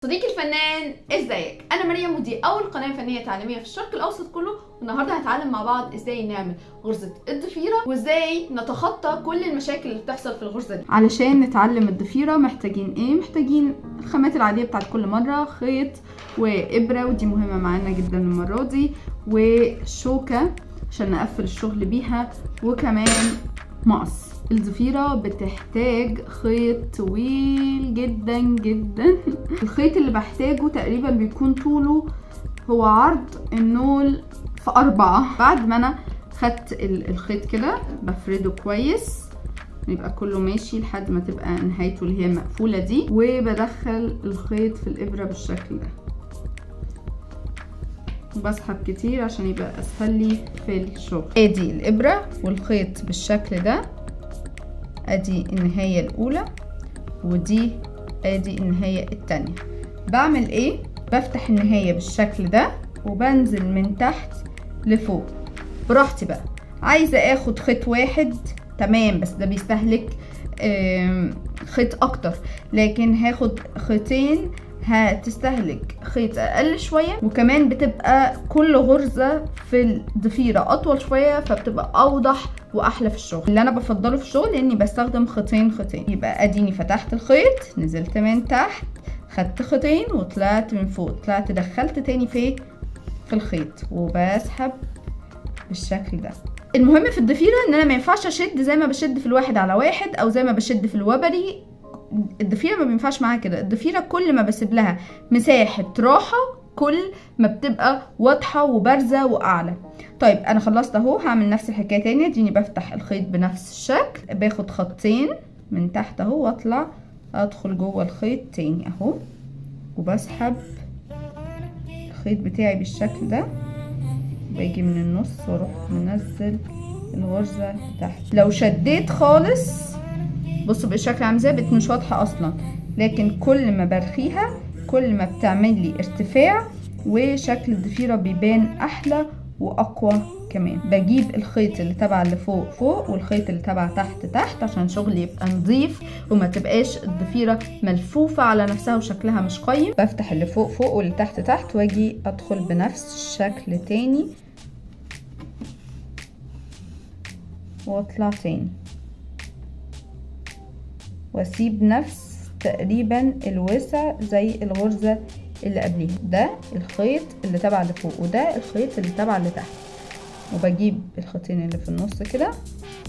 صديقي الفنان، ازيك؟ انا مريم ودي اول قناه فنيه تعليميه في الشرق الاوسط كله. والنهارده هنتعلم مع بعض ازاي نعمل غرزه الضفيره وازاي نتخطى كل المشاكل اللي بتحصل في الغرزه دي. علشان نتعلم الضفيره محتاجين ايه؟ محتاجين الخامات العاديه بتاعت كل مره، خيط وابره، ودي مهمه معانا جدا المره دي، وشوكه عشان نقفل الشغل بيها، وكمان مقص. الضفيرة بتحتاج خيط طويل جدا جدا. الخيط اللي بحتاجه تقريبا بيكون طوله هو عرض النول في 4. بعد ما انا خدت الخيط كده بفرده كويس يبقى كله ماشي لحد ما تبقى نهايته اللي هي المقفولة دي، وبدخل الخيط في الابرة بالشكل ده وبسحب كتير عشان يبقى اسهل لي في الشغل. ادي الابرة والخيط بالشكل ده، ادي النهاية الاولى ودي ادي النهاية التانية. بعمل ايه؟ بفتح النهاية بالشكل ده وبنزل من تحت لفوق براحتي بقى. عايزة اخد خيط واحد تمام، بس ده بيستهلك خيط اكتر، لكن هاخد خيطين هتستهلك خيط اقل شوية، وكمان بتبقى كل غرزة في الضفيرة اطول شوية فبتبقى اوضح واحلى في الشغل. اللي انا بفضله في الشغل اني بستخدم خيطين. يبقى اديني فتحت الخيط، نزلت من تحت، خدت خيطين وطلعت من فوق، طلعت دخلت تاني في الخيط وبسحب بالشكل ده. المهم في الضفيرة ان انا ما ينفعش اشد زي ما بشد في الواحد على واحد او زي ما بشد في الوبري. الضفيرة ما بينفعش معاها كده. الضفيرة كل ما بسيب لها مساحة راحة كل ما بتبقى واضحة وبارزة واعلى. طيب انا خلصت اهو، هعمل نفس الحكاية تاني. اديني بفتح الخيط بنفس الشكل، باخد خطين من تحت اهو واطلع ادخل جوه الخيط تاني اهو وبسحب الخيط بتاعي بالشكل ده، باجي من النص واروح منزل الغرزة تحت. لو شديت خالص بصوا بالشكل عامل ازاي، بقت مش واضحة اصلا، لكن كل ما برخيها كل ما بتعمل لي ارتفاع وشكل الضفيرة بيبان احلى واقوى. كمان بجيب الخيط اللي تبع اللي فوق فوق والخيط اللي تبع تحت تحت عشان شغلي يبقى نظيف وما تبقاش الضفيرة ملفوفة على نفسها وشكلها مش قيم. بفتح اللي فوق فوق واللي تحت تحت واجي ادخل بنفس الشكل تاني واطلع تاني واسيب نفس تقريبا الوسع زي الغرزة اللي قبليها. ده الخيط اللي تبع اللي فوق وده الخيط اللي تبع اللي تحت، وبجيب الخيطين اللي في النص كده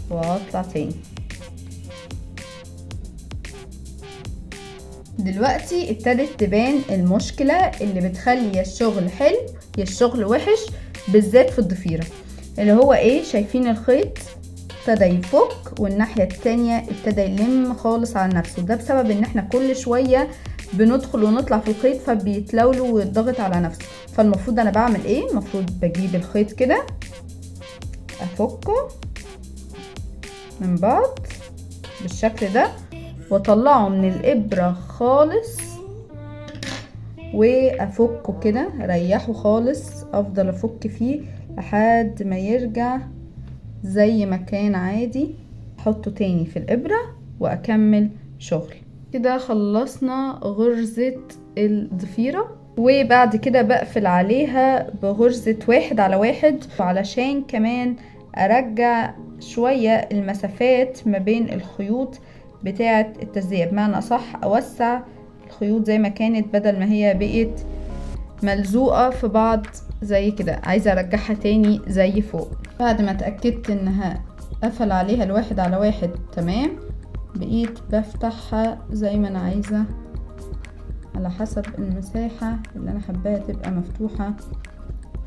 واطلع تاني. دلوقتي ابتدت تبان المشكلة اللي بتخلي يا الشغل حلو يا الشغل وحش، بالذات في الضفيرة، اللي هو ايه؟ شايفين الخيط ابتدى يفك والناحية التانية ابتدى يلم خالص على نفسه. ده بسبب ان احنا كل شوية بندخل ونطلع في الخيط فبيتلولو ويضغط على نفسه. فالمفروض انا بعمل ايه؟ المفروض بجيب الخيط كده افكه من بعض بالشكل ده واطلعه من الابرة خالص وافكه كده، اريحه خالص، افضل افك فيه لحد ما يرجع زي ما كان عادي. احطه تاني في الابرة واكمل شغل. كده خلصنا غرزة الضفيرة، وبعد كده بقفل عليها بغرزة 1 على 1 علشان كمان ارجع شوية المسافات ما بين الخيوط بتاعة التزيية، بمعنى اصح اوسع الخيوط زي ما كانت بدل ما هي بقت ملزوقة في بعض زي كده. عايزة ارجعها تاني زي فوق. بعد ما اتأكدت انها قفل عليها 1 على 1 تمام، بقيت بفتحها زي ما انا عايزة على حسب المساحة اللي انا حباها تبقى مفتوحة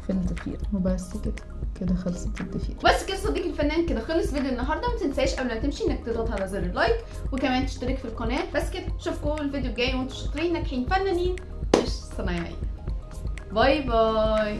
في الضفيرة. وبس كده خلصت الضفيرة. بس كده صديقي الفنان، كده خلص فيديو النهارده. ما تنساش قبل ما تمشي انك تضغط على زر اللايك وكمان تشترك في القناة. بس كده اشوفكم الفيديو الجاي وانتم شاطرين ناجحين فنانين مش صنايعيين. باي باي.